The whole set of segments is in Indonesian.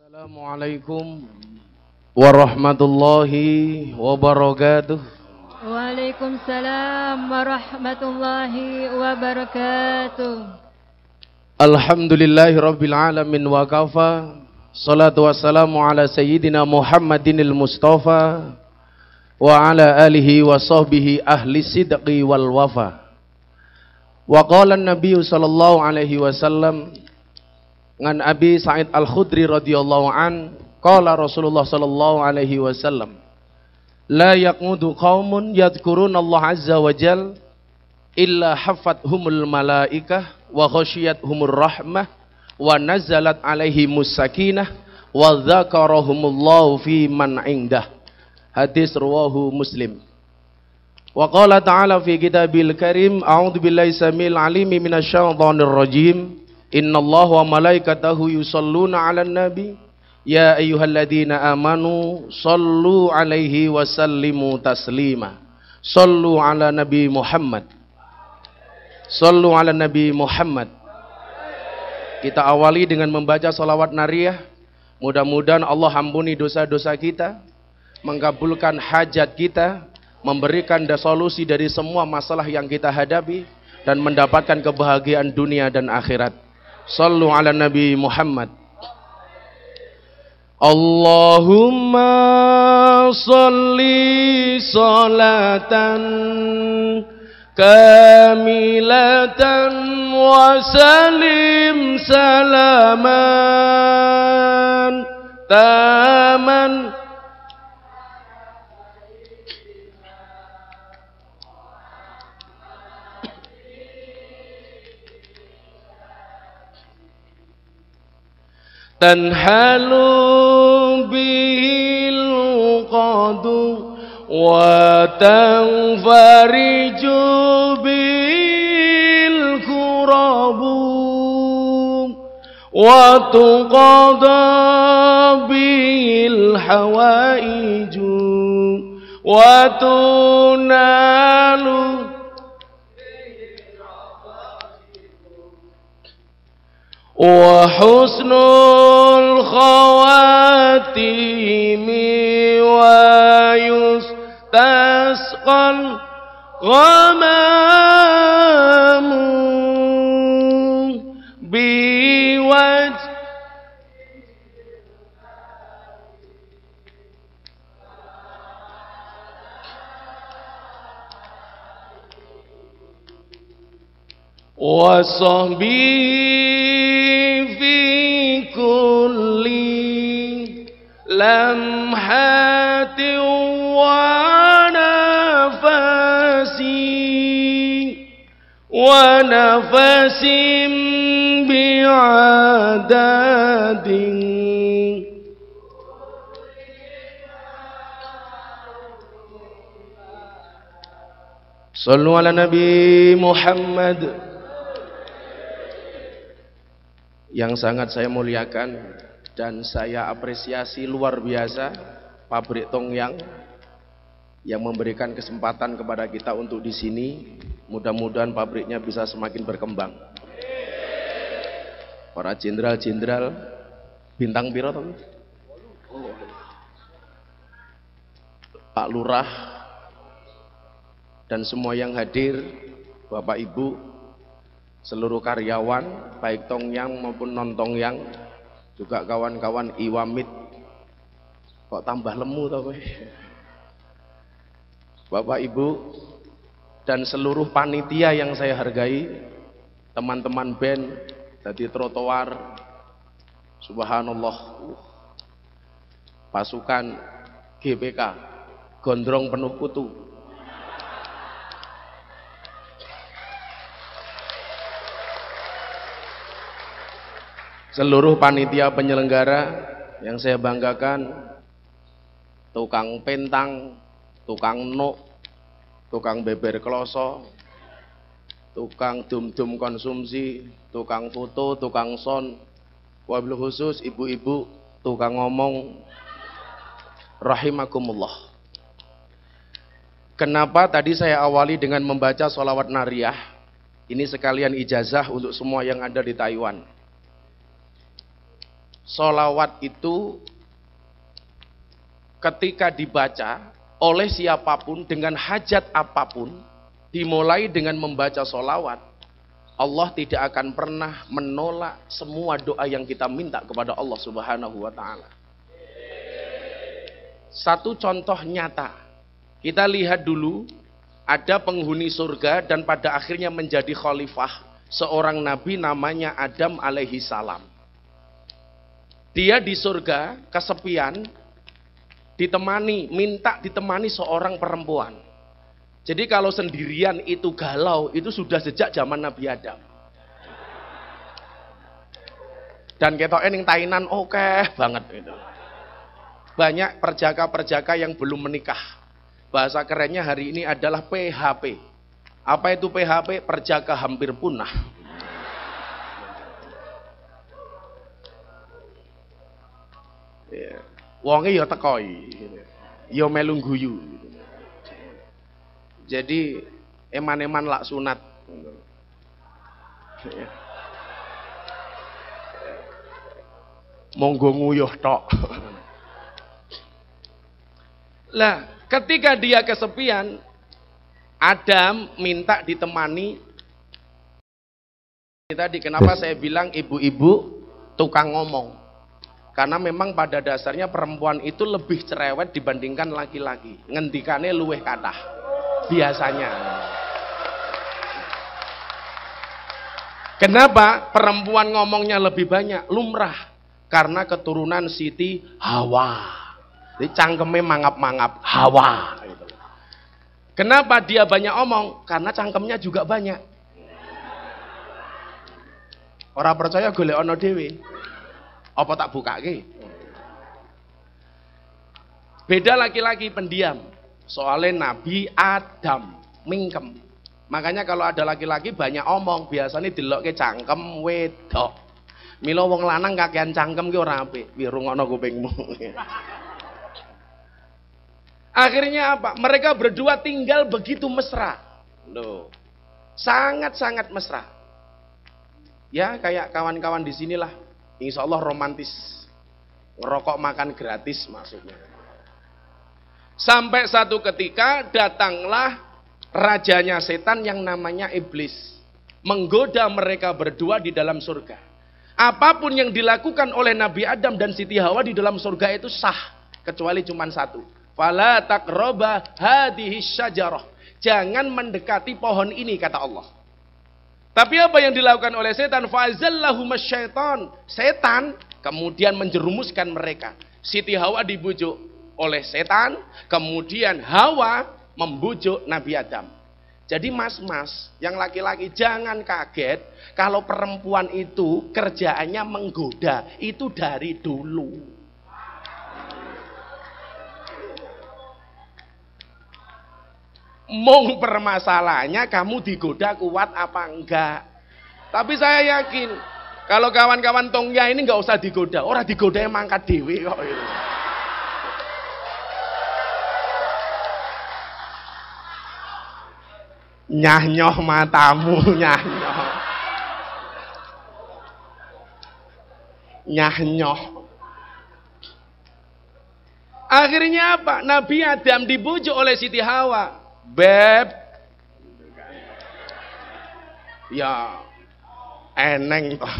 Assalamualaikum warahmatullahi wabarakatuh. Waalaikumsalam warahmatullahi wabarakatuh. Alhamdulillahi rabbil alamin wa kafa. Salatu wassalamu ala sayyidina Muhammadinil Mustafa wa ala alihi wa sahbihi ahli sidqi wal wafa. Wa qala an-nabiy sallallahu alaihi wasallam ngan Abi Sa'id Al-Khudri radhiyallahu an qala Rasulullah sallallahu alaihi wasallam la yaqudu qaumun yadhkuruna Allah azza wa jal illa haffathumul malaikah wa ghasyiyatuhumur rahmah wa nazalat alaihimus sakinah wa dzakarahumullahu fi man indah. Hadis rawahu Muslim. Wa qala ta'ala fi kitabil karim a'udzu billahi samil alimi minasyaitonir rajim. Innallaha wa malaikatahu yusholluna 'alan nabi ya ayyuhalladzina amanu shallu 'alaihi wa sallimu taslima. Shallu 'ala nabi Muhammad. Shallu 'ala nabi Muhammad. Kita awali dengan membaca salawat nariyah. Mudah-mudahan Allah ampuni dosa-dosa kita, mengabulkan hajat kita, memberikan solusi dari semua masalah yang kita hadapi dan mendapatkan kebahagiaan dunia dan akhirat. Sallu ala Nabi Muhammad. Allahumma salli salatan kamilatan wa salim salaman taman tanhalu bihil qadu wa tanfariju bil kurabu wa tuqada bil hawaiju wa tunalu wa husnul khawatimi wa yustasqal ghamamu biwaj wa sahbihi kulli lamhati wa nafasin bi'adadin Sallu ala Nabi Muhammad. Yang sangat saya muliakan dan saya apresiasi luar biasa pabrik Tongyang yang memberikan kesempatan kepada kita untuk di sini. Mudah-mudahan pabriknya bisa semakin berkembang. Para jenderal-jenderal bintang piro to? Pak Lurah dan semua yang hadir, Bapak Ibu, seluruh karyawan baik Tongyang maupun non Tongyang, juga kawan-kawan Iwamit. Kok tambah lemu toh kowe? Bapak Ibu dan seluruh panitia yang saya hargai, teman-teman band dari trotoar, subhanallah, pasukan GPK gondrong penuh kutu. Seluruh panitia penyelenggara yang saya banggakan, tukang pentang, tukang nuk, tukang beber kloso, tukang dum-dum konsumsi, tukang foto, tukang sound, wabil khusus ibu-ibu, tukang ngomong, rahimakumullah. Kenapa tadi saya awali dengan membaca sholawat nariyah? Ini sekalian ijazah untuk semua yang ada di Taiwan. Sholawat itu ketika dibaca oleh siapapun dengan hajat apapun, dimulai dengan membaca sholawat, Allah tidak akan pernah menolak semua doa yang kita minta kepada Allah Subhanahu wa Ta'ala. Satu contoh nyata, kita lihat dulu, ada penghuni surga dan pada akhirnya menjadi khalifah, seorang nabi namanya Adam alaihi salam. Dia di surga kesepian, minta ditemani seorang perempuan. Jadi kalau sendirian itu galau, itu sudah sejak zaman Nabi Adam. Dan ketoknya ning tainan oke banget itu. Banyak perjaka-perjaka yang belum menikah. Bahasa kerennya hari ini adalah PHP. Apa itu PHP? Perjaka hampir punah. Wonge ya tekoi, ya melu guyu. Jadi eman-eman lak sunat. Monggo nguyuh tok. Lah, ketika dia kesepian, Adam minta ditemani. Tadi kenapa saya bilang ibu-ibu tukang ngomong? Karena memang pada dasarnya perempuan itu lebih cerewet dibandingkan laki-laki. Ngendikane luweh kathah biasanya. Kenapa perempuan ngomongnya lebih banyak? Lumrah. Karena keturunan Siti Hawa. Jadi cangkeme mangap-mangap Hawa. Kenapa dia banyak omong? Karena cangkemnya juga banyak. Orang percaya golek ana dhewe. Apa tak bukake? Beda laki-laki pendiam. Soalnya Nabi Adam mingkem. Makanya kalau ada laki-laki banyak omong, biasanya dilokke cangkem wedok. Mila wong lanang kakean cangkem ki ora apik. Piye rungokno kupingmu. Akhirnya apa? Mereka berdua tinggal begitu mesra. Loh. Sangat-sangat mesra. Ya, kayak kawan-kawan di sinilah. Insya Allah romantis. Ngerokok makan gratis maksudnya. Sampai satu ketika datanglah rajanya setan yang namanya iblis. Menggoda mereka berdua di dalam surga. Apapun yang dilakukan oleh Nabi Adam dan Siti Hawa di dalam surga itu sah. Kecuali cuma satu. Fala taqraba hadhihi syajarah. Jangan mendekati pohon ini kata Allah. Tapi apa yang dilakukan oleh setan? Fazallahuma syaitan. Setan kemudian menjerumuskan mereka. Siti Hawa dibujuk oleh setan, kemudian Hawa membujuk Nabi Adam. Jadi mas-mas yang laki-laki jangan kaget kalau perempuan itu kerjaannya menggoda. Itu dari dulu. Mong permasalahannya kamu digoda kuat apa enggak. Tapi saya yakin kalau kawan-kawan tongnya ini enggak usah digoda. Orang digoda yang mangkat dewe kok. Nyah-nyoh matamu, nyah-nyoh. Nyah-nyoh. Akhirnya apa? Nabi Adam dibujuk oleh Siti Hawa. Beb, ya eneng toh.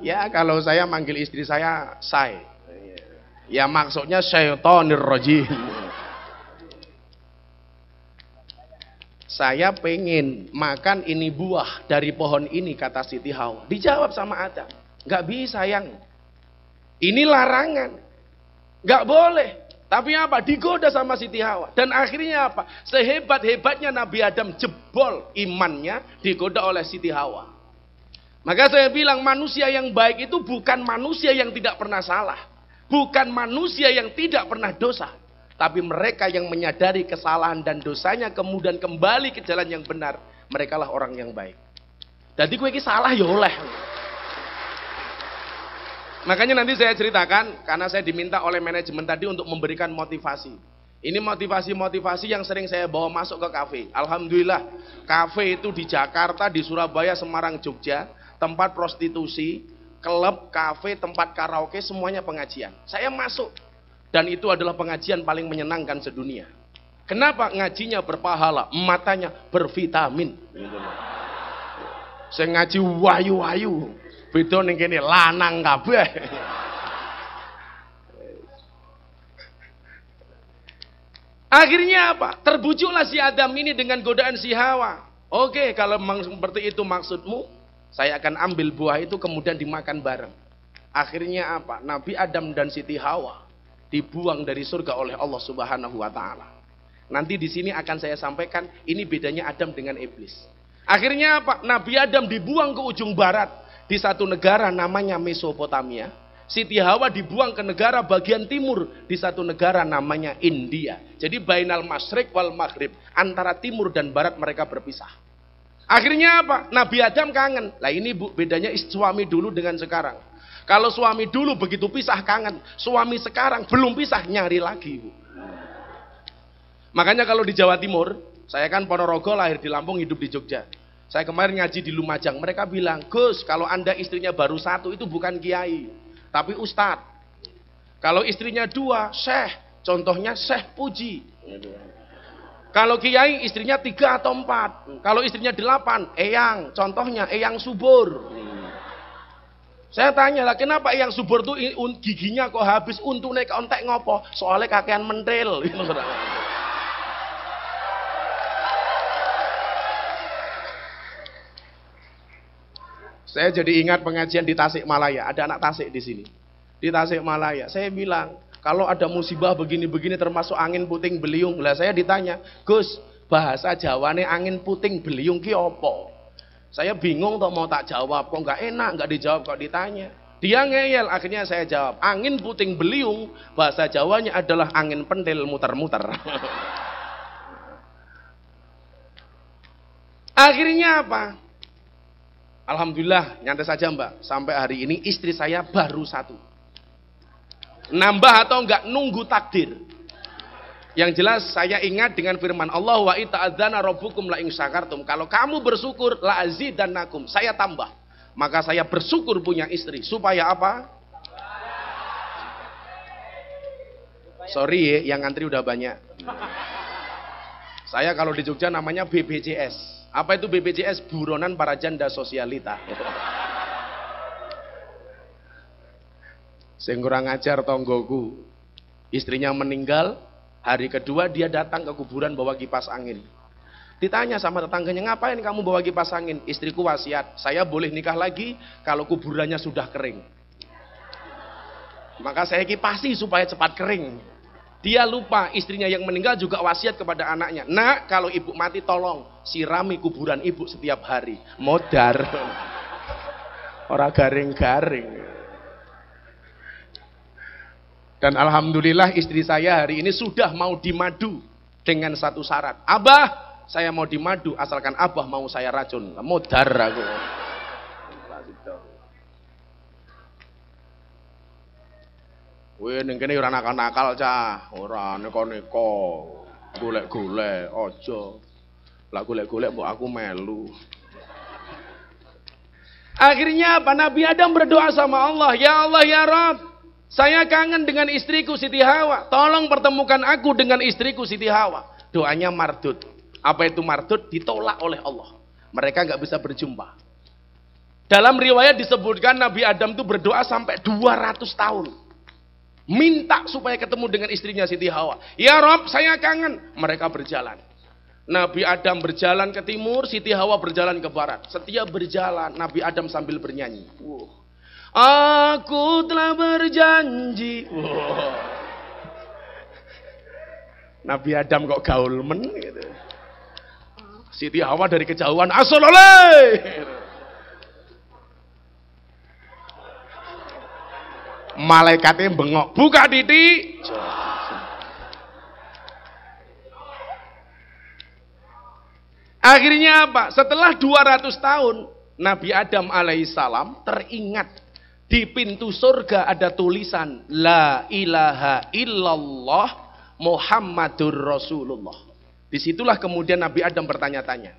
Ya kalau saya manggil istri saya say, ya maksudnya syaitonir rajim. Saya pengen makan ini buah dari pohon ini kata Siti Hawa. Dijawab sama Adam, nggak bisa yang ini larangan, nggak boleh. Tapi apa? Digoda sama Siti Hawa. Dan akhirnya apa? Sehebat-hebatnya Nabi Adam jebol imannya digoda oleh Siti Hawa. Maka saya bilang manusia yang baik itu bukan manusia yang tidak pernah salah. Bukan manusia yang tidak pernah dosa. Tapi mereka yang menyadari kesalahan dan dosanya kemudian kembali ke jalan yang benar. Merekalah orang yang baik. Jadi gue ini salah ya oleh. Makanya nanti saya ceritakan, karena saya diminta oleh manajemen tadi untuk memberikan motivasi. Ini motivasi-motivasi yang sering saya bawa masuk ke kafe. Alhamdulillah, kafe itu di Jakarta, di Surabaya, Semarang, Jogja, tempat prostitusi, klub, kafe, tempat karaoke, semuanya pengajian. Saya masuk. Dan itu adalah pengajian paling menyenangkan sedunia. Kenapa? Ngajinya berpahala, matanya bervitamin. Saya ngaji wayu-wayu. Beda ning kene lanang kabeh. Akhirnya apa? Terbujuklah si Adam ini dengan godaan si Hawa. Oke, kalau memang seperti itu maksudmu, saya akan ambil buah itu kemudian dimakan bareng. Akhirnya apa? Nabi Adam dan Siti Hawa dibuang dari surga oleh Allah Subhanahu wa taala. Nanti di sini akan saya sampaikan ini bedanya Adam dengan iblis. Akhirnya apa? Nabi Adam dibuang ke ujung barat di satu negara namanya Mesopotamia. Siti Hawa dibuang ke negara bagian timur di satu negara namanya India. Jadi bainal masyriq wal maghrib, antara timur dan barat mereka berpisah. Akhirnya apa? Nabi Adam kangen. Lah ini Bu, bedanya suami dulu dengan sekarang. Kalau suami dulu begitu pisah kangen, suami sekarang belum pisah nyari lagi, Bu. Makanya kalau di Jawa Timur, saya kan Ponorogo, lahir di Lampung, hidup di Jogja. Saya kemarin ngaji di Lumajang, mereka bilang, "Gus, kalau Anda istrinya baru satu itu bukan kiai, tapi ustadz. Kalau istrinya dua, syekh. Contohnya Syekh Puji. Kalau kiai istrinya 3 atau 4. Kalau istrinya 8, eyang. Contohnya eyang subur." Saya tanya lah, kenapa eyang subur tuh giginya kok habis, untune kontek ngopo? Soalnya kakean mentril. Saya jadi ingat pengajian di Tasikmalaya. Ada anak Tasik di sini. Di Tasikmalaya. Saya bilang, kalau ada musibah begini-begini termasuk angin puting beliung. Lah saya ditanya, "Gus, bahasa Jawane angin puting beliung ki opo?" Saya bingung toh mau tak jawab. Kok nggak enak, nggak dijawab kok ditanya. Dia ngeyel, akhirnya saya jawab. Angin puting beliung, bahasa Jawanya adalah angin pentil muter-muter. Akhirnya apa? Alhamdulillah, nyantai saja Mbak. Sampai hari ini istri saya baru 1. Nambah atau enggak, nunggu takdir. Yang jelas saya ingat dengan firman Allah, wa ita'adzana rabbukum la in syakartum. Kalau kamu bersyukur, la azidannakum. Saya tambah. Maka saya bersyukur punya istri. Supaya apa? Sorry ya, yang ngantri udah banyak. Saya kalau di Jogja namanya BPJS. Apa itu BPJS? Buronan para janda sosialita. Sing kurang ajar tonggoku. Istrinya meninggal, hari kedua dia datang ke kuburan bawa kipas angin. Ditanya sama tetangganya, "Ngapain kamu bawa kipas angin?" "Istriku wasiat, saya boleh nikah lagi kalau kuburannya sudah kering. Maka saya kipasi supaya cepat kering." Dia lupa istrinya yang meninggal juga wasiat kepada anaknya, "Nak, kalau ibu mati tolong sirami kuburan ibu setiap hari." Modar. Orang garing-garing. Dan alhamdulillah istri saya hari ini sudah mau dimadu dengan satu syarat. "Abah, saya mau dimadu asalkan Abah mau saya racun." Modar aku. Wih, ning kene ora nakal-nakal cah, ora neko-neko. Golek-golek aja. Lah golek-golek mbok aku melu. Akhirnya apa? Nabi Adam berdoa sama Allah, "Ya Allah ya Rabb, saya kangen dengan istriku Siti Hawa. Tolong pertemukan aku dengan istriku Siti Hawa." Doanya mardud. Apa itu mardud? Ditolak oleh Allah. Mereka nggak bisa berjumpa. Dalam riwayat disebutkan Nabi Adam itu berdoa sampai 200 tahun. Minta supaya ketemu dengan istrinya Siti Hawa. "Ya Rob, saya kangen." Mereka berjalan. Nabi Adam berjalan ke timur, Siti Hawa berjalan ke barat. Setiap berjalan, Nabi Adam sambil bernyanyi. "Aku telah berjanji." Nabi Adam kok gaul men gitu. Siti Hawa dari kejauhan, "As-saloleh." Malaikatnya bengok, "Buka titik." Akhirnya apa? Setelah 200 tahun, Nabi Adam alaihissalam teringat di pintu surga ada tulisan La ilaha illallah Muhammadur Rasulullah. Disitulah kemudian Nabi Adam bertanya-tanya,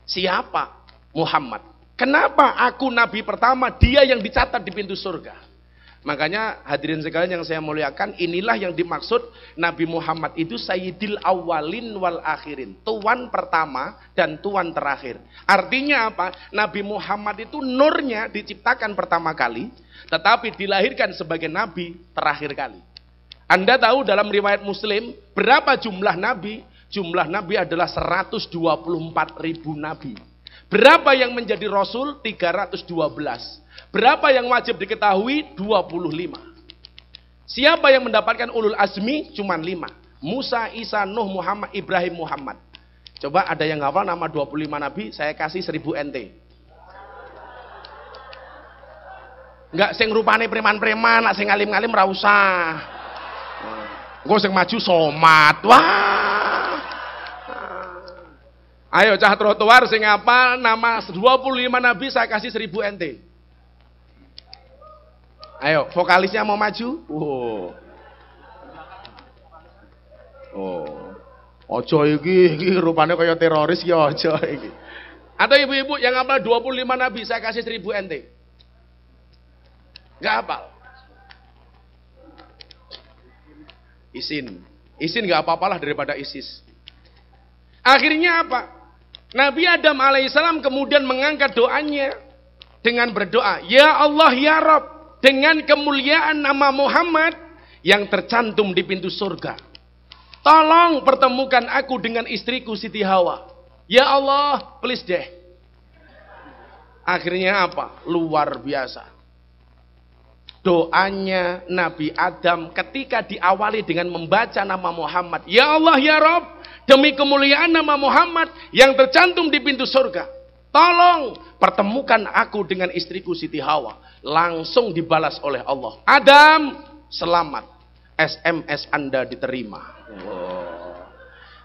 "Siapa Muhammad?" Kenapa aku nabi pertama, dia yang dicatat di pintu surga? Makanya hadirin sekalian yang saya muliakan, inilah yang dimaksud Nabi Muhammad itu Sayyidil Awwalin wal Akhirin. Tuan pertama dan tuan terakhir. Artinya apa? Nabi Muhammad itu nurnya diciptakan pertama kali, tetapi dilahirkan sebagai nabi terakhir kali. Anda tahu dalam riwayat Muslim, berapa jumlah nabi? Jumlah nabi adalah 124.000 nabi. Berapa yang menjadi rasul? 312. Berapa yang wajib diketahui? 25. Siapa yang mendapatkan ulul azmi? Cuman 5. Musa, Isa, Nuh, Muhammad, Ibrahim, Muhammad. Coba ada yang hafal nama 25 nabi, saya kasih 1000 NT. Enggak sing rupane preman-preman, nak sing alim-alim ra usah. Engko sing maju somat. Wah. Ayo cah trotoar sing apa nama 25 nabi saya kasih 1000 NT. Ayo, vokalisnya mau maju? Ojo iki rupanya kayak teroris ya, ojo iki. Ada ibu-ibu yang hafal 25 nabi, saya kasih 1000 NT. Enggak hafal. Isin enggak apa-apalah daripada ISIS. Akhirnya apa? Nabi Adam alaihissalam kemudian mengangkat doanya dengan berdoa, "Ya Allah ya Rabb, dengan kemuliaan nama Muhammad yang tercantum di pintu surga, tolong pertemukan aku dengan istriku Siti Hawa. Ya Allah, please deh." Akhirnya apa? Luar biasa. Doanya Nabi Adam ketika diawali dengan membaca nama Muhammad. Ya Allah ya Rabb, demi kemuliaan nama Muhammad yang tercantum di pintu surga, tolong pertemukan aku dengan istriku Siti Hawa. Langsung dibalas oleh Allah. Adam, selamat. SMS Anda diterima.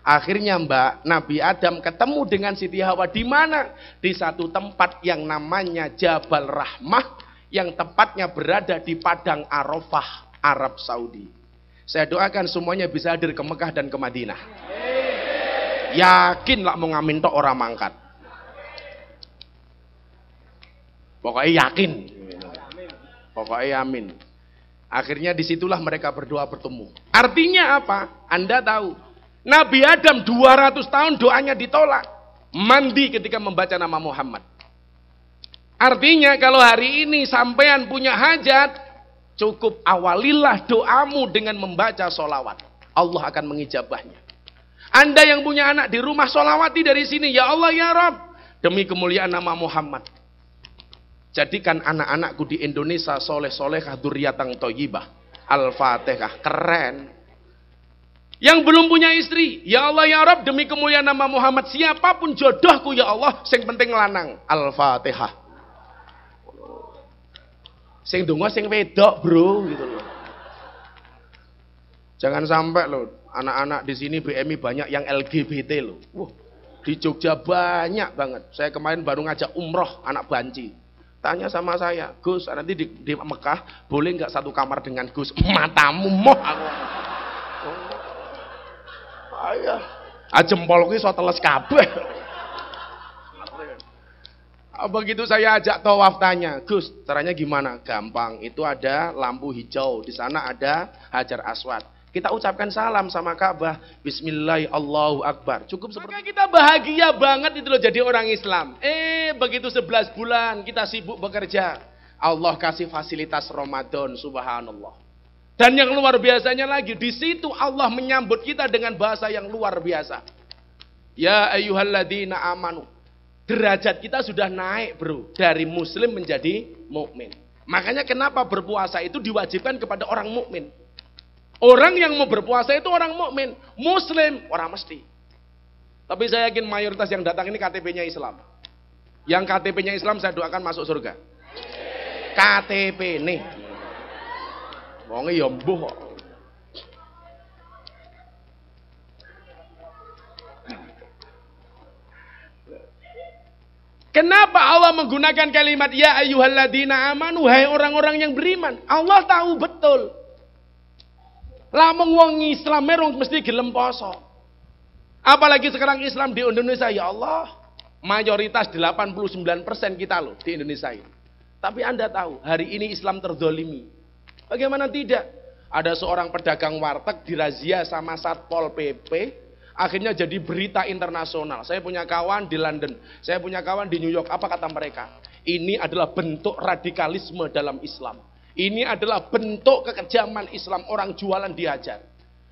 Akhirnya Mbak, Nabi Adam ketemu dengan Siti Hawa di mana? Di satu tempat yang namanya Jabal Rahmah, yang tepatnya berada di Padang Arafah, Arab Saudi. Saya doakan semuanya bisa hadir ke Mekah dan ke Madinah. Yakin lah mau ngamin tok orang mangkat. Pokoknya yakin. Pokoknya amin. Akhirnya disitulah mereka berdua bertemu. Artinya apa? Anda tahu, Nabi Adam 200 tahun doanya ditolak. Mandi ketika membaca nama Muhammad. Artinya kalau hari ini sampean punya hajat, cukup awalilah doamu dengan membaca sholawat. Allah akan mengijabahnya. Anda yang punya anak di rumah, sholawati dari sini. Ya Allah ya Rabb, demi kemuliaan nama Muhammad, jadikan anak-anakku di Indonesia soleh-solehah dzurriyyatan thayyibah. Al-Fatihah. Keren. Yang belum punya istri, ya Allah ya Rabb, demi kemuliaan nama Muhammad, siapapun jodohku ya Allah, sing penting lanang. Al-Fatihah. Sing donga sing wedok, bro, gitu loh. Jangan sampai loh, anak-anak di sini BMI banyak yang LGBT loh. Wah, di Jogja banyak banget. Saya kemarin baru ngajak umroh anak banci. Tanya sama saya, Gus, nanti di Mekah boleh nggak satu kamar dengan Gus? Matamu moh aku. Ayah, jempol kuwi iso teles kabeh. Begitu saya ajak tawaf, tanya, Gus, caranya gimana? Gampang, itu ada lampu hijau, di sana ada Hajar Aswad. Kita ucapkan salam sama Ka'bah, Bismillah, Allahu Akbar. Cukup seperti. Maka kita bahagia banget itu loh jadi orang Islam. Begitu 11 bulan kita sibuk bekerja, Allah kasih fasilitas Ramadan, subhanallah. Dan yang luar biasanya lagi, di situ Allah menyambut kita dengan bahasa yang luar biasa. Ya ayyuhalladzina amanu. Derajat kita sudah naik, bro, dari muslim menjadi mukmin. Makanya kenapa berpuasa itu diwajibkan kepada orang mukmin. Orang yang mau berpuasa itu orang mukmin, muslim orang mesti. Tapi saya yakin mayoritas yang datang ini KTP-nya Islam. Yang KTP-nya Islam saya doakan masuk surga. KTP nih. Wong ya mbuh kok. Kenapa Allah menggunakan kalimat ya ayyuhalladzina amanu, hai orang-orang yang beriman? Allah tahu betul. Lamun wong Islam merong mesti gelem poso. Apalagi sekarang Islam di Indonesia, ya Allah. Mayoritas 89% kita loh di Indonesia ini. Tapi Anda tahu, hari ini Islam terzolimi. Bagaimana tidak? Ada seorang pedagang warteg dirazia sama Satpol PP, akhirnya jadi berita internasional. Saya punya kawan di London, saya punya kawan di New York. Apa kata mereka? Ini adalah bentuk radikalisme dalam Islam. Ini adalah bentuk kekejaman Islam, orang jualan dihajar.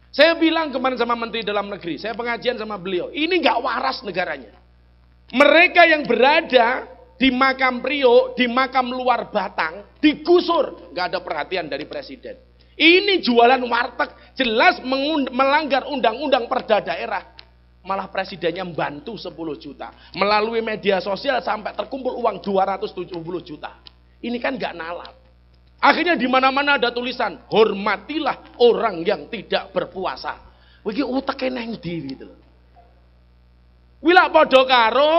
Saya bilang kemarin sama Menteri Dalam Negeri, saya pengajian sama beliau, ini gak waras negaranya. Mereka yang berada di makam Priok, di makam luar Batang, digusur. Gak ada perhatian dari Presiden. Ini jualan warteg, jelas melanggar undang-undang perda daerah. Malah Presidennya membantu 10 juta. Melalui media sosial sampai terkumpul uang 270 juta. Ini kan gak nalar. Akhirnya di mana-mana ada tulisan, hormatilah orang yang tidak berpuasa. Wih, uteknya neng di gitu. Wila podo karo,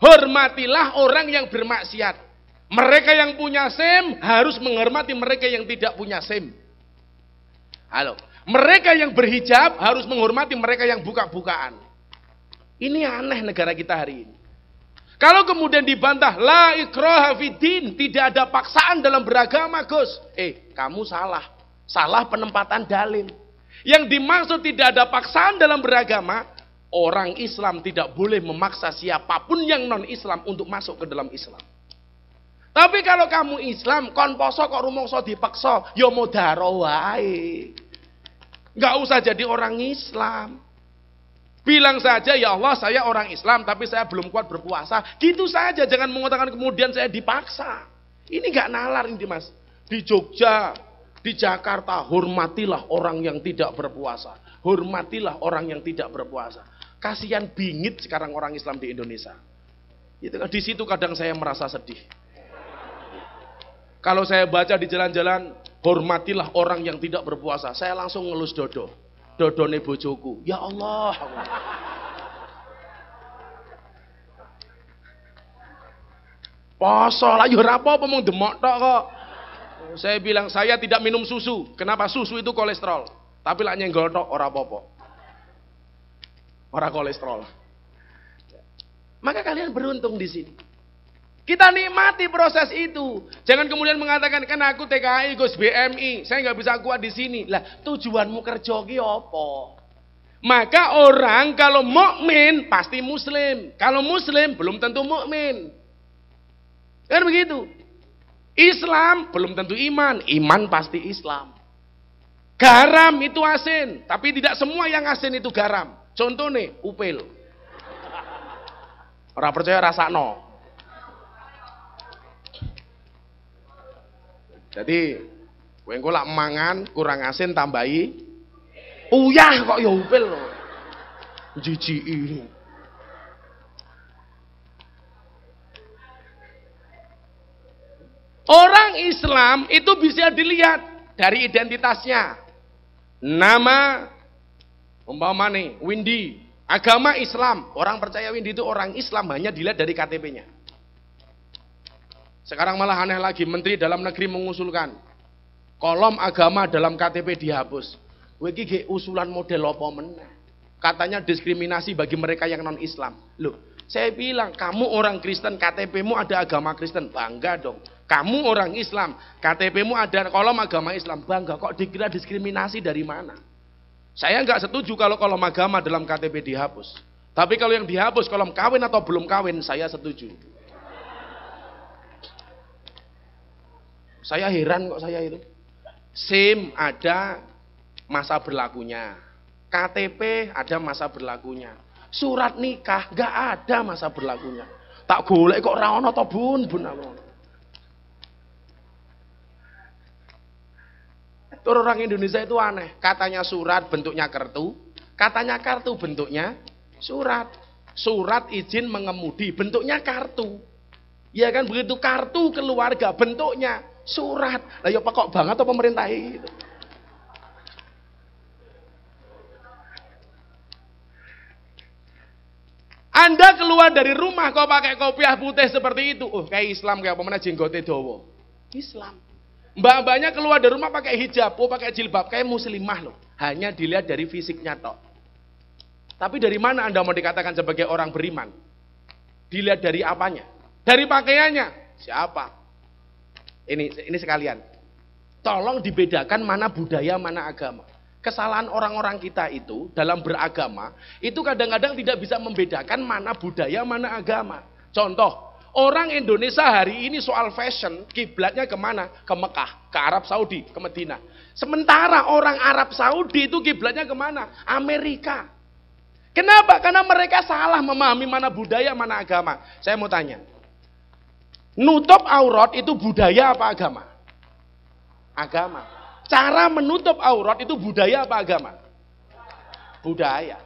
hormatilah orang yang bermaksiat. Mereka yang punya SIM harus menghormati mereka yang tidak punya SIM. Halo, mereka yang berhijab harus menghormati mereka yang buka-bukaan. Ini aneh negara kita hari ini. Kalau kemudian dibantah, la ikraha fiddin, tidak ada paksaan dalam beragama, Gus. Kamu salah. Salah penempatan dalil. Yang dimaksud tidak ada paksaan dalam beragama, orang Islam tidak boleh memaksa siapapun yang non-Islam untuk masuk ke dalam Islam. Tapi kalau kamu Islam, kon poso kok rumangsa dipaksa, ya modaro wae. Enggak usah jadi orang Islam. Bilang saja, ya Allah saya orang Islam tapi saya belum kuat berpuasa. Gitu saja, jangan mengatakan kemudian saya dipaksa. Ini gak nalar ini Mas. Di Jogja, di Jakarta, hormatilah orang yang tidak berpuasa. Hormatilah orang yang tidak berpuasa. Kasihan bingit sekarang orang Islam di Indonesia. Itu di situ kadang saya merasa sedih. Kalau saya baca di jalan-jalan, hormatilah orang yang tidak berpuasa, saya langsung ngelus dodo. Dodone bojoku. Ya Allah. Poso lah ya ora apa-apa mung demok tok kok. Saya bilang saya tidak minum susu. Kenapa? Susu itu kolesterol. Tapi lak nyenggol tok ora apa-apa. Ora kolesterol. Maka kalian beruntung di sini. Kita nikmati proses itu. Jangan kemudian mengatakan, kan aku TKI, Gus BMI, saya nggak bisa kuat di sini. Lah, tujuanmu kerja ki apa? Maka orang kalau mukmin pasti muslim. Kalau muslim belum tentu mukmin. Kan begitu. Islam belum tentu iman, iman pasti Islam. Garam itu asin, tapi tidak semua yang asin itu garam. Contoh nih, upil. Ora percaya rasakno. Jadi, kowe engko lak mangan kurang asin tambahi uyah kok ya upil lho. Jijiki. Orang Islam itu bisa dilihat dari identitasnya. Nama umpama nih Windy, agama Islam. Orang percaya Windy itu orang Islam hanya dilihat dari KTP-nya. Sekarang malah aneh lagi, Menteri Dalam Negeri mengusulkan kolom agama dalam KTP dihapus. Wiki ge usulan model apa meneh? Katanya diskriminasi bagi mereka yang non Islam. Loh, saya bilang kamu orang Kristen, KTP-mu ada agama Kristen, bangga dong. Kamu orang Islam, KTP-mu ada kolom agama Islam, bangga. Kok dikira diskriminasi dari mana? Saya nggak setuju kalau kolom agama dalam KTP dihapus. Tapi kalau yang dihapus kolom kawin atau belum kawin, saya setuju. Saya heran kok saya itu. SIM ada masa berlakunya. KTP ada masa berlakunya. Surat nikah gak ada masa berlakunya. Tak golek kok ra ono to bun aku. Orang Indonesia itu aneh. Katanya surat bentuknya kartu, katanya kartu bentuknya surat. Surat izin mengemudi bentuknya kartu. Ya kan begitu, kartu keluarga bentuknya surat. Lah ya pekok banget apa pemerintah itu. Anda keluar dari rumah kok pakai kopiah putih seperti itu. Oh, kayak Islam kayak apa mana jenggote dawa. Islam. Mbak-mbaknya keluar dari rumah pakai hijab, oh pakai jilbab, kayak muslimah loh. Hanya dilihat dari fisiknya tok. Tapi dari mana Anda mau dikatakan sebagai orang beriman? Dilihat dari apanya? Dari pakaiannya. Siapa? Ini sekalian. Tolong dibedakan mana budaya, mana agama. Kesalahan orang-orang kita itu dalam beragama, itu kadang-kadang tidak bisa membedakan mana budaya, mana agama. Contoh, orang Indonesia hari ini soal fashion, kiblatnya kemana? Ke Mekah, ke Arab Saudi, ke Medina. Sementara orang Arab Saudi itu kiblatnya kemana? Amerika. Kenapa? Karena mereka salah memahami mana budaya, mana agama. Saya mau tanya, nutup aurat itu budaya apa agama? Agama. Cara menutup aurat itu budaya apa agama? Budaya.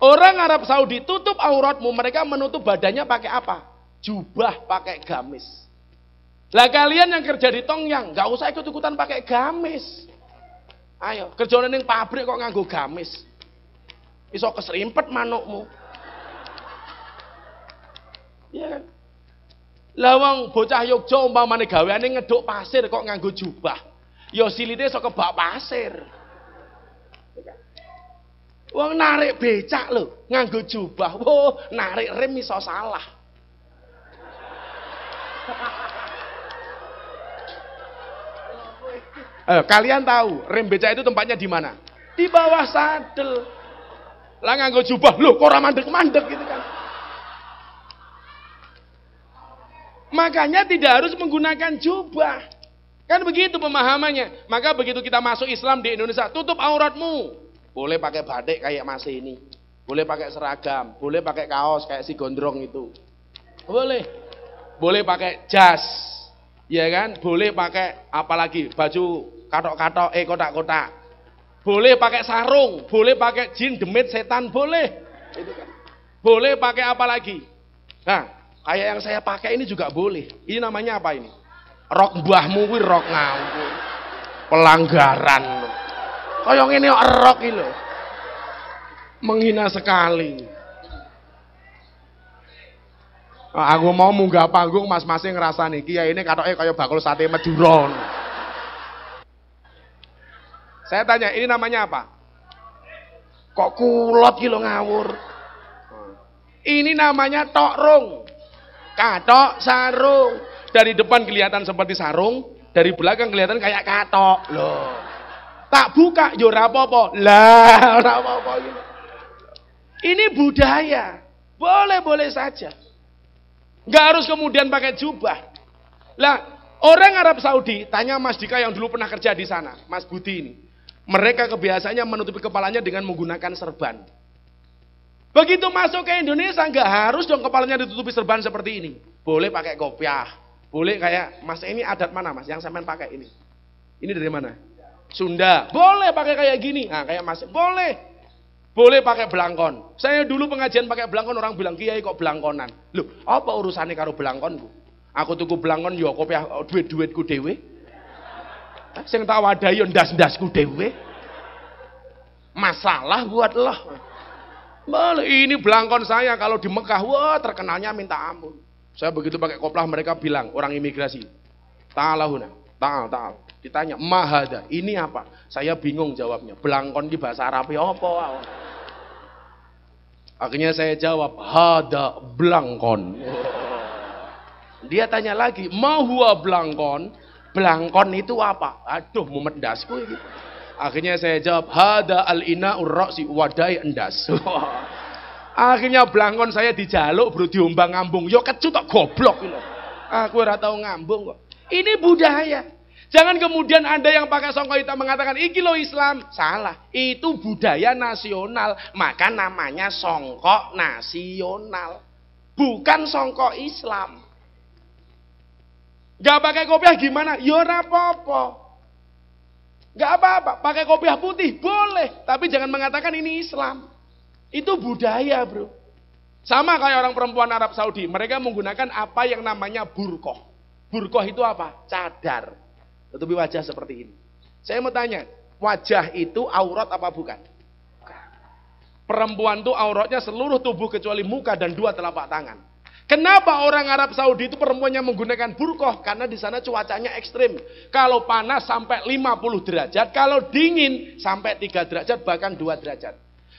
Orang Arab Saudi tutup auratmu, mereka menutup badannya pakai apa? Jubah, pakai gamis. Lah kalian yang kerja di Tongyang, nggak usah ikut-ikutan pakai gamis. Ayo, kerja ning pabrik kok nganggo gamis. Iso keserimpet manukmu. Iya kan? Lawang bocah Yogya umpamane gaweane ngeduk pasir kok nganggo jubah. Ya silite iso kebak pasir. Wong narik becak lho, nganggo jubah. Wo, narik rem iso salah. Kalian tahu rem becak itu tempatnya di mana? Di bawah sadel. Lah nganggo jubah, lho kok ora mandek-mandek gitu kan. Makanya tidak harus menggunakan jubah. Kan begitu pemahamannya. Maka begitu kita masuk Islam di Indonesia, tutup auratmu. Boleh pakai batik kayak Mas ini. Boleh pakai seragam, boleh pakai kaos kayak si gondrong itu. Boleh. Boleh pakai jas. Ya kan? Boleh pakai apalagi baju katok-katok kotak-kotak. Boleh pakai sarung, boleh pakai jin demit setan, boleh. Itu kan. Boleh pakai apa lagi? Nah, kayak yang saya pakai ini juga boleh. Ini namanya apa ini? Rok mbahmu kuwi rok ngawur. Pelanggaran. Kaya ngene kok rok iki lho. Menghina sekali. Aku mau munggah panggung mas-masing ngrasani kiai ini katoke kaya bakul sate Madura. Saya tanya, ini namanya apa? Kok kulot iki lho ngawur. Ini namanya tokrung. Katok sarung. Dari depan kelihatan seperti sarung, dari belakang kelihatan kayak katok. Loh. Tak buka yo ora apa-apa. Lah, ora apa-apa gitu. Ini budaya. Boleh-boleh saja. Enggak harus kemudian pakai jubah. Lah, orang Arab Saudi, tanya Mas Dika yang dulu pernah kerja di sana, Mas Budi ini. Mereka kebiasaannya menutupi kepalanya dengan menggunakan serban. Begitu masuk ke Indonesia, enggak harus dong kepalanya ditutupi serban seperti ini. Boleh pakai kopiah. Boleh kayak, Mas ini adat mana Mas yang sampean pakai ini? Ini dari mana? Sunda. Boleh pakai kayak gini. Nah, kayak Mas. Boleh. Boleh pakai belangkon. Saya dulu pengajian pakai belangkon, orang bilang kiai kok belangkonan. Loh, apa urusannya karo belangkonku? Aku tuku belangkon yo kopiah duit-duitku dhewe. Sing tak wadahi yo ndas-ndasku dhewe. Masalah buat lo. Boleh, ini belangkon saya kalau di Mekah, wah terkenalnya minta ampun. Saya begitu pakai koplah mereka bilang, orang imigrasi, ta'alahuna, ta'al. Ditanya, mahada, ini apa? Saya bingung jawabnya. Belangkon di bahasa Arab ya apa? Akhirnya saya jawab, hada belangkon. Dia tanya lagi, ma huwa belangkon? Belangkon itu apa? Aduh, mumet dasku gitu. Akhirnya saya jawab, hada al-ina'ur ra'si wadai endas. Akhirnya belangkon saya dijaluk bro diombang ngambung. Yo kecut kok goblok gitu. Aku ora tau ngambung kok. Ini budaya. Jangan kemudian Anda yang pakai songkok hitam mengatakan iki lo Islam. Salah. Itu budaya nasional. Maka namanya songkok nasional. Bukan songkok Islam. Gak pakai kopiah gimana? Yo ora apa-apa. Gak apa-apa. Pakai kopiah putih boleh. Tapi jangan mengatakan ini Islam. Itu budaya bro. Sama kayak orang perempuan Arab Saudi. Mereka menggunakan apa yang namanya burqah. Burqah itu apa? Cadar. Tutupi wajah seperti ini. Saya mau tanya. Wajah itu aurat apa bukan? Perempuan itu auratnya seluruh tubuh kecuali muka dan dua telapak tangan. Kenapa orang Arab Saudi itu perempuannya menggunakan burqah? Karena di sana cuacanya ekstrim. Kalau panas sampai 50 derajat. Kalau dingin sampai 3 derajat bahkan 2 derajat.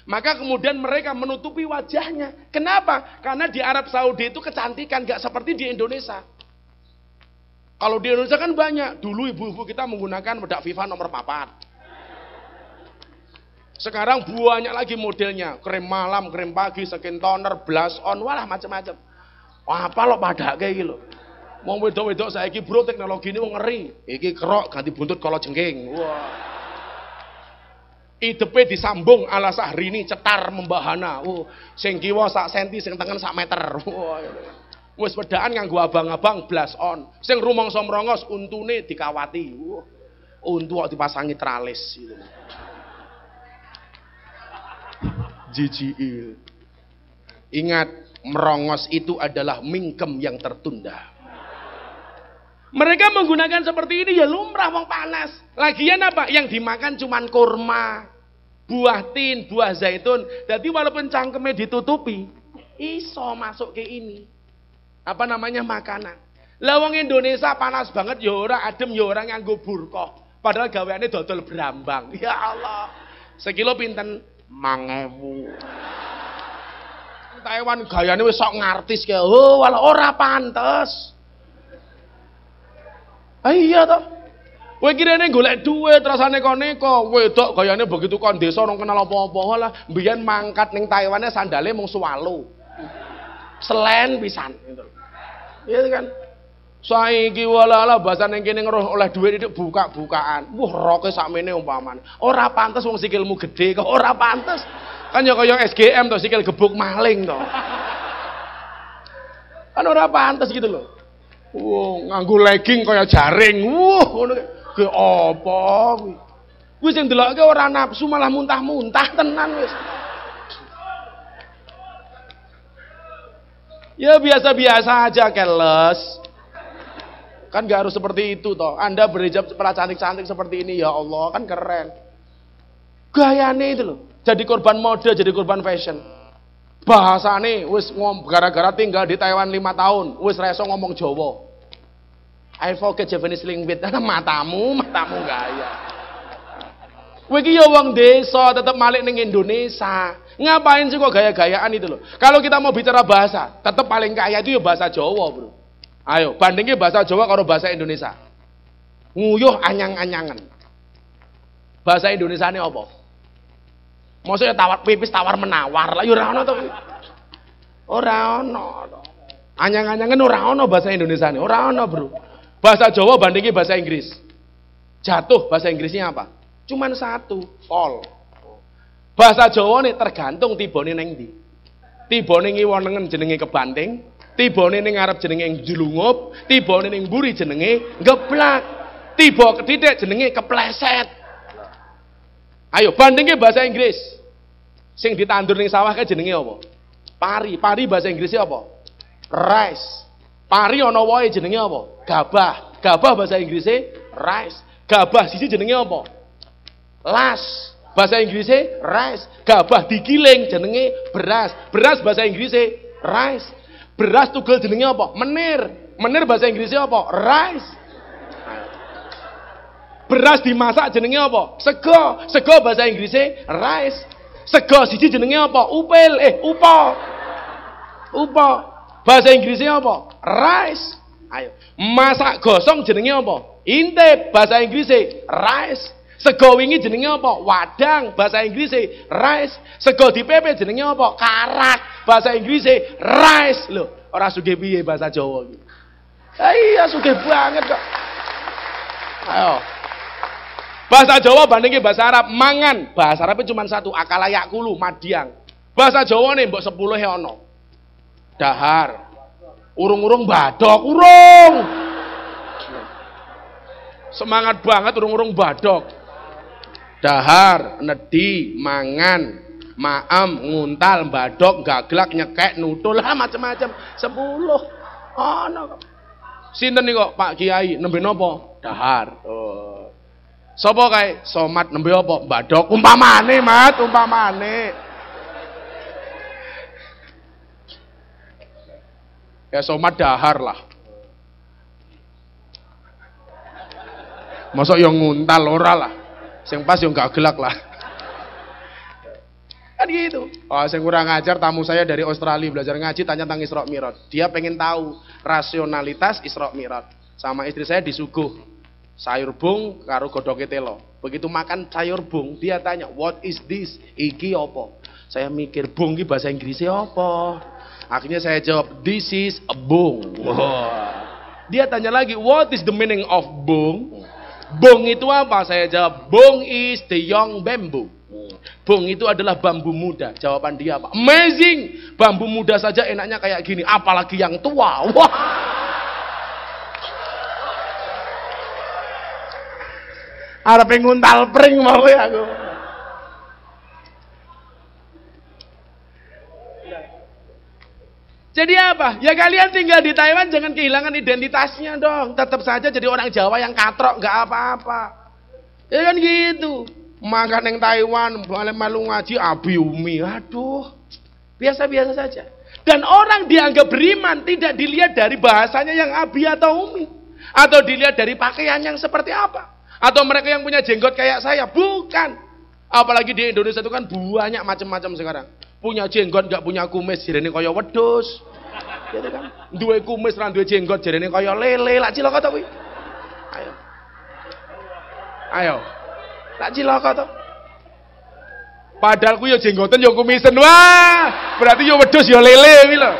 Maka kemudian mereka menutupi wajahnya. Kenapa? Karena di Arab Saudi itu kecantikan gak seperti di Indonesia. Kalau di Indonesia kan banyak. Dulu ibu-ibu kita menggunakan bedak FIFA nomor 4. Sekarang banyak lagi modelnya. Krem malam, krem pagi, skin toner, blush on, walah macam-macam. Wah, apa lo pada kayak gitu. Mau wedok-wedok saiki bro, teknologi ini ngeri. Iki kerok ganti buntut kalau jengking. Wah. Idepe disambung ala Sahrini cetar membahana. Sing kiwa sak senti, sing tengen sak meter. Wah. Wis bedaan nganggo abang-abang blush on. Sing rumangsa mrongos untune dikawati. Untu kok dipasangi tralis gitu. Jijik. Ingat, merongos itu adalah mingkem yang tertunda. Mereka menggunakan seperti ini ya lumrah wong panas. Lagian apa? Yang dimakan cuman kurma, buah tin, buah zaitun. Jadi walaupun cangkemnya ditutupi, iso masuk ke ini. Apa namanya makanan. Lah wong Indonesia panas banget ya ora adem ya ora nganggo burqa. Padahal gaweane dodol brambang. Ya Allah. Sekilo pinten? 5.000. Taiwan gayane wis sok ngartis kae. Oh, walah ora pantes. Iya toh. Kowe kirene golek duit rasane neko-neko, wedok gayane begitu kon desa ora kenal apa-apa lah. Mbiyen mangkat ning Taiwane sandale mung swalo. Selen pisan gitu. Iya kan? Saiki wala-ala basane kene ngeroh oleh duit itu buka-bukaan. Wah, roke sakmene umpamane. Ora pantes wong sikilmu gede kok ora pantes. Kan ya kaya SGM to sikil gebuk maling to. Kan ora pantes gitu loh. Nganggo legging kaya jaring. Ngono ki apa kuwi? Kuwi sing delokke ora nafsu malah muntah-muntah tenan wis. Ya biasa-biasa aja keles. Kan gak harus seperti itu toh. Anda berhijab cantik-cantik seperti ini ya Allah, kan keren. Gayane itu loh. Jadi korban mode, jadi korban fashion. Bahasane wis gara-gara tinggal di Taiwan 5 tahun, wis reso ngomong Jawa. I forget Japanese language. Matamu gaya. Kowe iki ya wong desa, tetep malik ning Indonesia. Ngapain sih kok gaya-gayaan itu loh? Kalau kita mau bicara bahasa, tetep paling kaya itu ya bahasa Jawa, Bro. Ayo, bandingnya bahasa Jawa karo bahasa Indonesia. Nguyuh anyang-anyangan. Bahasa Indonesia ini apa? Maksudnya tawar pipis tawar menawar lah, ya ora ono to. Ora ono. Anyang-anyangan ora ono bahasa Indonesia ini, ora ono, Bro. Bahasa Jawa bandingnya bahasa Inggris. Jatuh bahasa Inggrisnya apa? Cuman satu, fall. Bahasa Jawa nih tergantung tibone neng ndi. Tibone ngiwonengen jenenge kebanting. Tibone ning ngarep jenenge njlungup, tibone ning mburi jenenge ngeblak. Tiba ketitik jenenge kepleset. Ayo bandingke bahasa Inggris. Sing ditandur ning sawah ke jenenge apa? Pari. Pari bahasa Inggrisnya apa? Rice. Pari ana wohe jenenge apa? Gabah. Gabah bahasa Inggrisnya rice. Gabah siji jenenge apa? Las. Bahasa Inggrisnya rice. Gabah digiling jenenge beras. Beras bahasa Inggrisnya rice. Beras tugel jenenge apa? Menir. Menir bahasa Inggrisnya apa? Rice. Beras dimasak jenenge apa? Sego. Sego bahasa Inggrisnya rice. Sego siji jenenge apa? Upil. Upo. Upo. Bahasa Inggrisnya apa? Rice. Ayo. Masak gosong jenenge apa? Intip. Bahasa Inggrisnya rice. Sego wingi jenenge apa? Wadang. Bahasa Inggrisnya rice. Sego dipepe jenenge apa? Karak. Bahasa Inggrisnya rice. Loh, ora sugih piye bahasa Jawa iki. Iya sugih banget kok. Ayo. Bahasa Jawa bandingke bahasa Arab, mangan. Bahasa Arabnya cuma satu, akalayak kulu, madiang. Bahasa Jawa nih mbok 10 ono. Dahar. Urung-urung badok, urung. Semangat banget urung-urung badok. Dahar, nedi, mangan, maem, nguntal, badok, gaglak, nyekek, nutul, lah macam-macam. 10. Ono. Sinten nih kok Pak Kiai nembe napa? Dahar. Oh. Sapa kae? Somat nembe apa? Badok. Umpamane, Mat, umpamane. Ya somat dahar lah. Mosok yang nguntal ora lah. Sing pas yang gaglak lah. Kan gitu. Oh, saya kurang ajar, tamu saya dari Australia belajar ngaji, tanya tentang Isra Mi'raj. Dia pengen tahu rasionalitas Isra Mi'raj. Sama istri saya disuguh sayur bung karo godhoke telo. Begitu makan sayur bung, dia tanya, "What is this?" Iki apa? Saya mikir, bung iki bahasa Inggrisnya apa? Akhirnya saya jawab, "This is a bung." Dia tanya lagi, "What is the meaning of bung?" Bung itu apa? Saya jawab, "Bung is the young bamboo." Bung itu adalah bambu muda. Jawaban dia apa? Amazing. Bambu muda saja enaknya kayak gini, apalagi yang tua. Wah. Arep nguntal pring mau ya aku. Jadi apa? Ya kalian tinggal di Taiwan jangan kehilangan identitasnya dong. Tetap saja jadi orang Jawa yang katrok, nggak apa-apa. Ya kan gitu. Makan yang Taiwan, malu ngaji, abi umi. Aduh, biasa-biasa saja. Dan orang dianggap beriman tidak dilihat dari bahasanya yang abi atau umi. Atau dilihat dari pakaian yang seperti apa. Atau mereka yang punya jenggot kayak saya. Bukan. Apalagi di Indonesia itu kan banyak macam-macam sekarang. Punya jenggot gak punya kumis, jarene kaya wedhus. Gitu kan. Duwe kumis ra duwe jenggot, jarene kaya lele. Lak cilaka to kuwi. Ayo. Ayo. Tak cilaka to. Padahal ku yo jenggoten yo kumisen. Wah, berarti yo wedhus yo lele kuwi lho.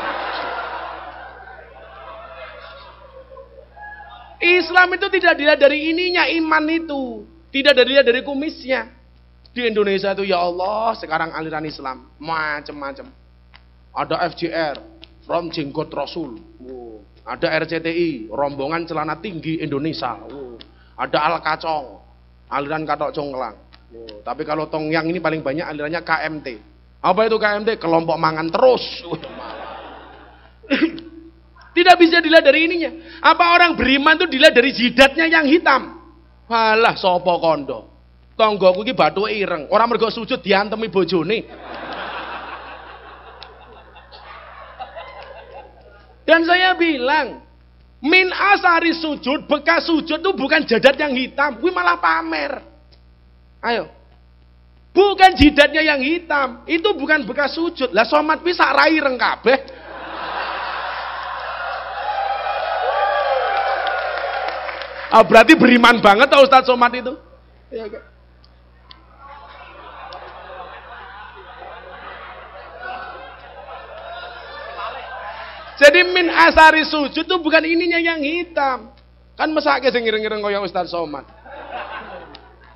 Islam itu tidak dilihat dari ininya, iman itu. Tidak dilihat dari kumisnya. Di Indonesia itu ya Allah, sekarang aliran Islam macam-macam. Ada FJR, From Jenggot Rasul. Ada RCTI, rombongan celana tinggi Indonesia. Ada Al Kacong, aliran Katok Congklang. Tapi kalau Tongyang ini paling banyak alirannya KMT. Apa itu KMT? Kelompok mangan terus. Tidak bisa dilihat dari ininya. Apa orang beriman itu dilihat dari jidatnya yang hitam? Halah, sopo kondo. Tonggoku iki bathuke ireng. Ora mergo sujud diantemi bojone. Dan saya bilang, min asari sujud, bekas sujud itu bukan jadat yang hitam, kuwi malah pamer. Ayo. Bukan jidatnya yang hitam, itu bukan bekas sujud. Lah somat kuwi sak rai ireng kabeh. Berarti beriman banget tau Ustaz Somad itu. Ya, okay. Jadi min asari sujud itu bukan ininya yang hitam. Kan mesake sing ireng-ireng kaya Ustaz Somad.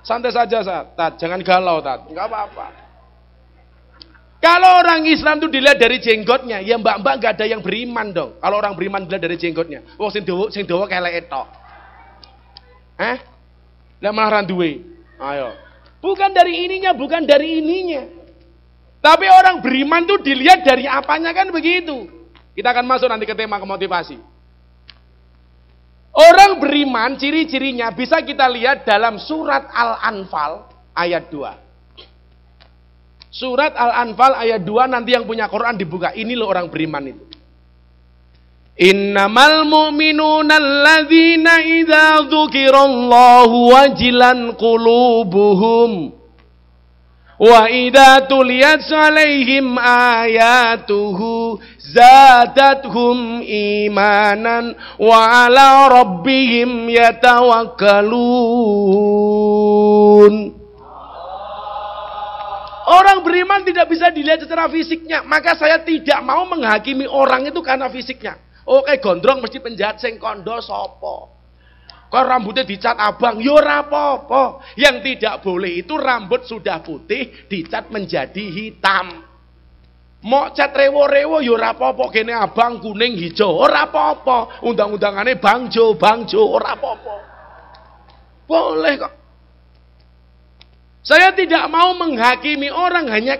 Santai saja, Tat. Jangan galau, Tat. Enggak apa-apa. Kalau orang Islam itu dilihat dari jenggotnya, ya mbak-mbak enggak ada yang beriman dong. Kalau orang beriman dilihat dari jenggotnya. Wong sing dawa keleke tok. Lah malah randuwe. Ayo. Bukan dari ininya, bukan dari ininya. Tapi orang beriman tuh dilihat dari apanya kan begitu. Kita akan masuk nanti ke tema motivasi. Orang beriman ciri-cirinya bisa kita lihat dalam surat Al-Anfal ayat 2. Surat Al-Anfal ayat 2 nanti yang punya Quran dibuka. Ini loh orang beriman itu. Innamal mu'minuna alladzina idza dzukirallahu wajilan qulubuhum wa idza tuliyat 'alaihim ayatuhu zadatuhum imanan wa 'ala rabbihim yatawakkalun. Orang beriman tidak bisa dilihat secara fisiknya, maka saya tidak mau menghakimi orang itu karena fisiknya. Oke, gondrong mesti penjahat sing kondo sapa? Kok rambutnya dicat abang? Ya ora apa-apa. Yang tidak boleh itu rambut sudah putih dicat menjadi hitam. Mau cat rewo-rewo ya ora apa-apa, kene abang, kuning, hijau, ora apa-apa. Undang-undangane bangjo ora apa-apa. Boleh kok. Saya tidak mau menghakimi orang hanya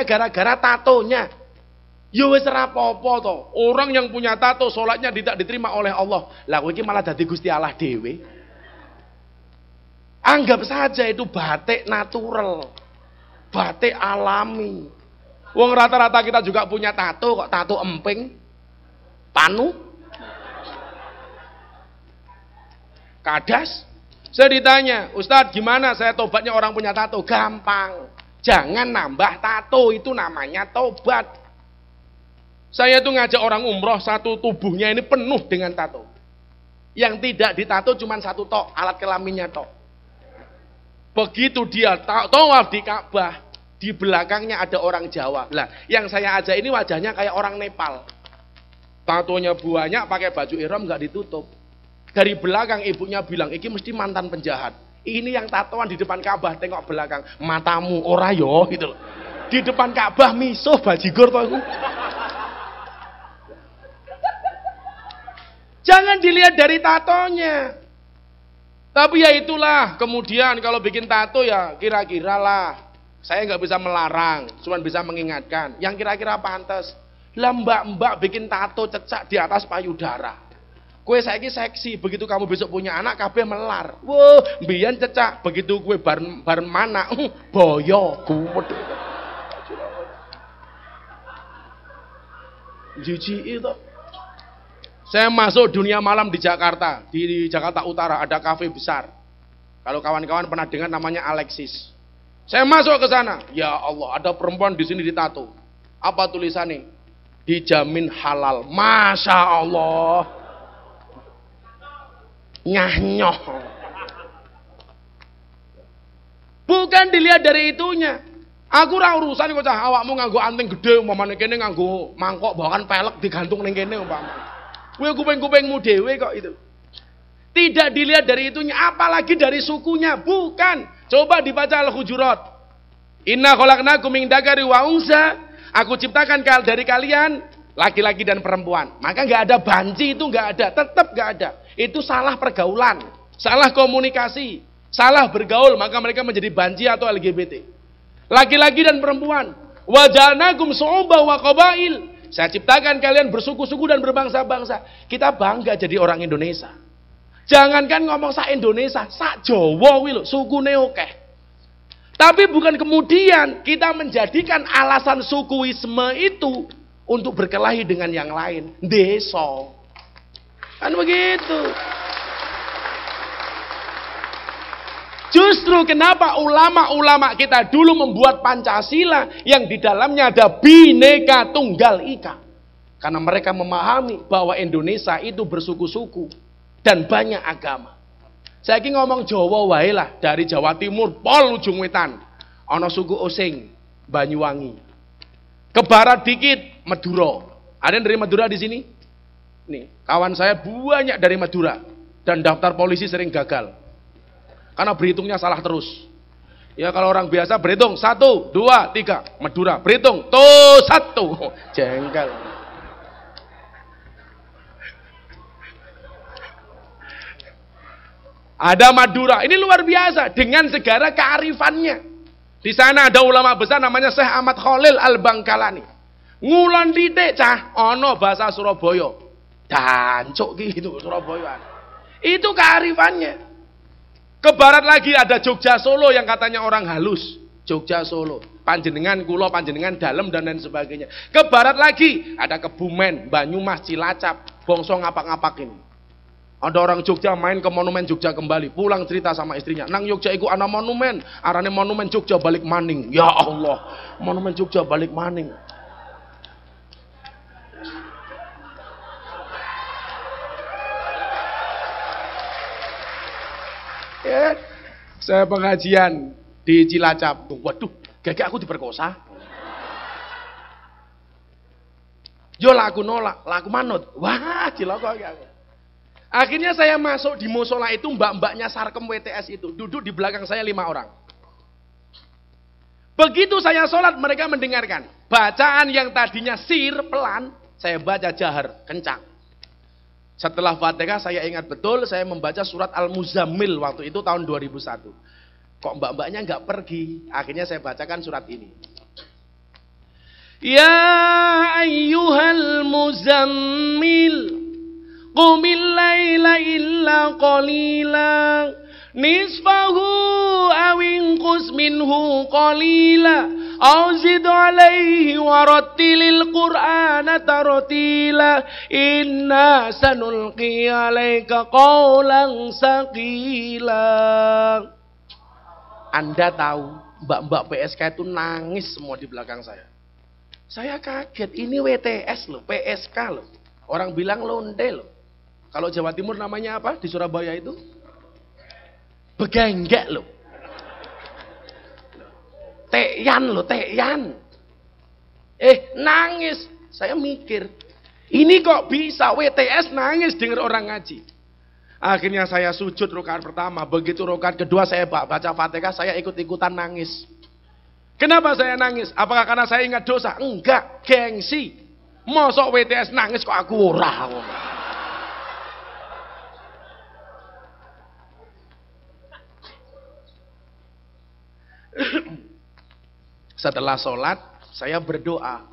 gara-gara tatonya. Ya wis ora apa-apa to. Orang yang punya tato salatnya tidak diterima oleh Allah. Lah kowe iki malah dadi Gusti Allah dhewe. Anggap saja itu batik natural. Batik alami. Wong rata-rata kita juga punya tato, kok tato emping. Panu. Kadas. Saya ditanya, Ustadz gimana saya tobatnya orang punya tato? Gampang. Jangan nambah tato, itu namanya tobat. Saya tuh ngajak orang umroh, satu tubuhnya ini penuh dengan tato. Yang tidak ditato cuma satu tok, alat kelaminnya tok. Begitu dia tawaf di Ka'bah, di belakangnya ada orang Jawa. Lah, yang saya ajak ini wajahnya kayak orang Nepal. Tatonya banyak, pakai baju ihram nggak ditutup. Dari belakang ibunya bilang, "Iki mesti mantan penjahat." Ini yang tatoan di depan Ka'bah, tengok belakang, matamu ora yo gitu loh. Di depan Ka'bah misuh bajigur to aku. Jangan dilihat dari tatonya. Tapi ya itulah, kemudian kalau bikin tato ya kira-kira lah. Saya nggak bisa melarang, cuma bisa mengingatkan. Yang kira-kira pantas. Lah mbak-mbak bikin tato cecak di atas payudara. Kue saiki seksi, begitu kamu besok punya anak kabeh melar. Wah, mbiyen cecak, begitu kue bareng mana, boyo, kuwet. Jijik itu. Saya masuk dunia malam di Jakarta, di Jakarta Utara ada kafe besar. Kalau kawan-kawan pernah dengar namanya Alexis. Saya masuk ke sana, ya Allah, ada perempuan di sini ditato. Apa tulisannya? Dijamin halal. Masya Allah. Nyoh. Bukan dilihat dari itunya. Aku ora urusan kok cah awakmu nganggo anting gede umpamane kene nganggo mangkok bahkan pelek digantung ning kene umpamane. Kuwi kuping-kupingmu dhewe kok itu. Tidak dilihat dari itunya, apalagi dari sukunya, bukan. Coba dibaca Al-Hujurat. Inna khalaqnakum min dzakari wa unsa. Aku ciptakan dari kalian laki-laki dan perempuan. Maka nggak ada banci, itu nggak ada, tetap nggak ada. Itu salah pergaulan, salah komunikasi, salah bergaul, maka mereka menjadi banci atau LGBT. Laki-laki dan perempuan. Wa ja'alnakum syu'uban wa qabail. Saya ciptakan kalian bersuku-suku dan berbangsa-bangsa. Kita bangga jadi orang Indonesia. Jangankan ngomong sak Indonesia, sak Jawa kuwi lho, sukune akeh. Tapi bukan kemudian kita menjadikan alasan sukuisme itu untuk berkelahi dengan yang lain. Desa. Kan begitu. Justru kenapa ulama-ulama kita dulu membuat Pancasila yang di dalamnya ada Bhinneka Tunggal Ika. Karena mereka memahami bahwa Indonesia itu bersuku-suku dan banyak agama. Saya ini ngomong Jawa wae lah, dari Jawa Timur pol ujung wetan. Ana suku Osing, Banyuwangi. Ke barat dikit Madura. Ada yang dari Madura di sini? Nih, kawan saya banyak dari Madura dan daftar polisi sering gagal. Karena berhitungnya salah terus. Ya kalau orang biasa berhitung 1, 2, 3, Madura berhitung tuh 1. Jengkel. Ada Madura, ini luar biasa dengan segala kearifannya. Di sana ada ulama besar namanya Syekh Ahmad Khalil Al-Bangkalani. Ngulon titik cah ono bahasa Surabaya. Dancuk gitu Surabaya. Itu kearifannya. Ke barat lagi ada Jogja Solo yang katanya orang halus. Jogja Solo, panjenengan kulo, panjenengan dalem dan lain sebagainya. Ke barat lagi ada Kebumen, Banyumas, Cilacap, bongso ngapak-ngapak ini. Ada orang Jogja main ke monumen Jogja kembali, pulang cerita sama istrinya, nang Jogja iku ana monumen, arane monumen Jogja balik maning. Ya Allah, monumen Jogja balik maning. Ya, saya pengajian di Cilacap. Waduh, gagak aku diperkosa. Yo laku nolak, laku manut. Wah, cilaka aku. Akhirnya saya masuk di musola itu, mbak-mbaknya Sarkem WTS itu duduk di belakang saya 5 orang. Begitu saya sholat, mereka mendengarkan bacaan yang tadinya sir pelan, saya baca jahar kencang. Setelah Fatihah saya ingat betul saya membaca surat Al-Muzammil waktu itu tahun 2001. Kok mbak-mbaknya nggak pergi? Akhirnya saya bacakan surat ini. Ya ayyuhal muzammil qumil laila illa qalila nisfahu aw inqus minhu qalila aw zid alaihi warattilil qur'ana tartila inna sanulqi alaika qawlan saqila. Anda tahu mbak-mbak PSK itu nangis semua di belakang saya. Saya kaget, ini WTS loh, PSK loh. Orang bilang lonte loh. Kalau Jawa Timur namanya apa? Di Surabaya itu? Begenggek loh. Tekyan loh, tekyan. Nangis. Saya mikir, ini kok bisa WTS nangis dengar orang ngaji. Akhirnya saya sujud rakaat pertama. Begitu rakaat kedua saya baca Fatihah, saya ikut-ikutan nangis. Kenapa saya nangis? Apakah karena saya ingat dosa? Enggak, gengsi. Mosok WTS nangis kok aku ora. Setelah sholat, saya berdoa.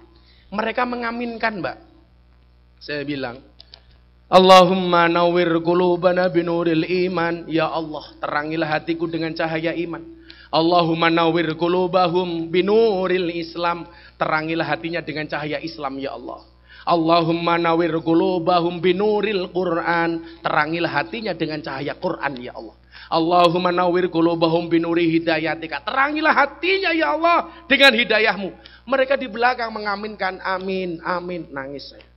Mereka mengaminkan, Mbak. Saya bilang, Allahumma nawwir qulubana binuril iman. Ya Allah, terangilah hatiku dengan cahaya iman. Allahumma nawwir qulubahum binuril Islam. Terangilah hatinya dengan cahaya Islam, ya Allah. Allahumma nawwir qulubahum binuril Quran. Terangilah hatinya dengan cahaya Quran, ya Allah. Allahumma nawwir qulubahum binuri hidayatika. Terangilah hatinya, ya Allah, dengan hidayahmu. Mereka di belakang mengaminkan, amin, amin. Nangis saya.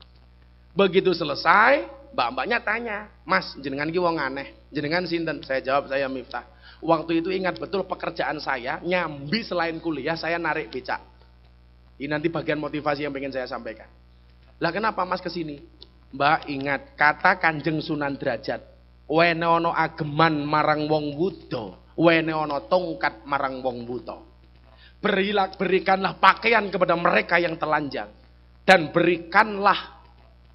Begitu selesai, mbak-mbaknya tanya, Mas, jenengan ki wong aneh, jenengan sinten? Saya jawab, saya Miftah. Waktu itu ingat betul pekerjaan saya, nyambi selain kuliah, saya narik becak. Ini nanti bagian motivasi yang pengen saya sampaikan. Lah kenapa Mas kesini? Mbak ingat, kata Kanjeng Sunan Derajat, wene ono ageman marang wong wuda, wene ono tongkat marang wong buta. Berikanlah pakaian kepada mereka yang telanjang, dan berikanlah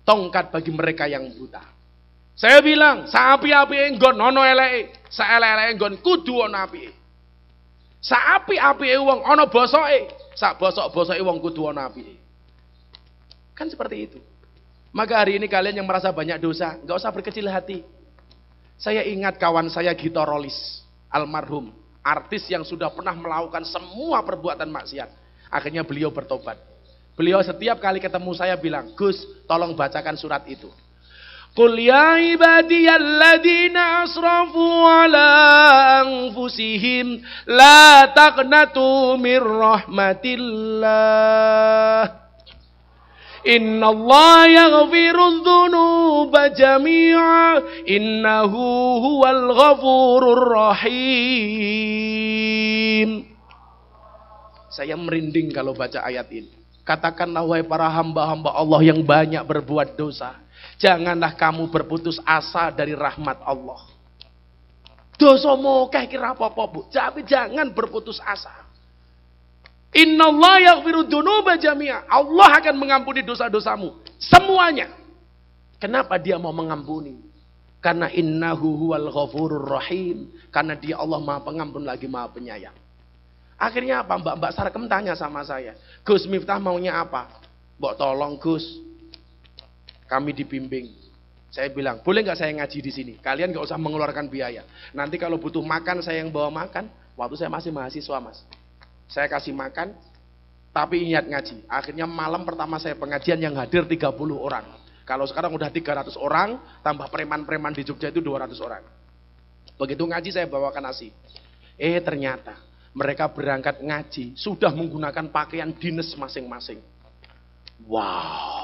tongkat bagi mereka yang buta. Saya bilang, saapi-api enggon ono eleke, saeleke enggon kudu ono apike. Saapi-apike wong ono bosoke, sak bosok-bosoke wong kudu ono apike. Kan seperti itu. Maka hari ini kalian yang merasa banyak dosa, enggak usah berkecil hati. Saya ingat kawan saya Gito Rolis, almarhum, artis yang sudah pernah melakukan semua perbuatan maksiat. Akhirnya beliau bertobat. Beliau setiap kali ketemu saya bilang, Gus, tolong bacakan surat itu. Qul ya ibadiyalladzina asrafu ala anfusihim la taqnatu mir rahmatillah. Innallaha yaghfirudz dzunuba jami'a innahu huwal ghafurur rahim. Saya merinding kalau baca ayat ini. Katakanlah wahai para hamba-hamba Allah yang banyak berbuat dosa, janganlah kamu berputus asa dari rahmat Allah. Dosa mokeh kira apa-apa, Bu, tapi jangan berputus asa. Innallaha yaghfirudz dzunuba jami'a. Allah akan mengampuni dosa-dosamu semuanya. Kenapa dia mau mengampuni? Karena innahu huwal ghafurur rahim. Karena dia Allah Maha Pengampun lagi Maha Penyayang. Akhirnya apa? Mbak Sarkem tanya sama saya, Gus Miftah maunya apa? Mbok tolong Gus, kami dibimbing. Saya bilang, boleh nggak saya ngaji di sini? Kalian nggak usah mengeluarkan biaya. Nanti kalau butuh makan, saya yang bawa makan. Waktu saya masih mahasiswa, Mas. Saya kasih makan, tapi ingat ngaji. Akhirnya malam pertama saya pengajian yang hadir 30 orang. Kalau sekarang udah 300 orang, tambah preman-preman di Jogja itu 200 orang. Begitu ngaji saya bawakan nasi. Ternyata mereka berangkat ngaji, sudah menggunakan pakaian dinas masing-masing. Wow.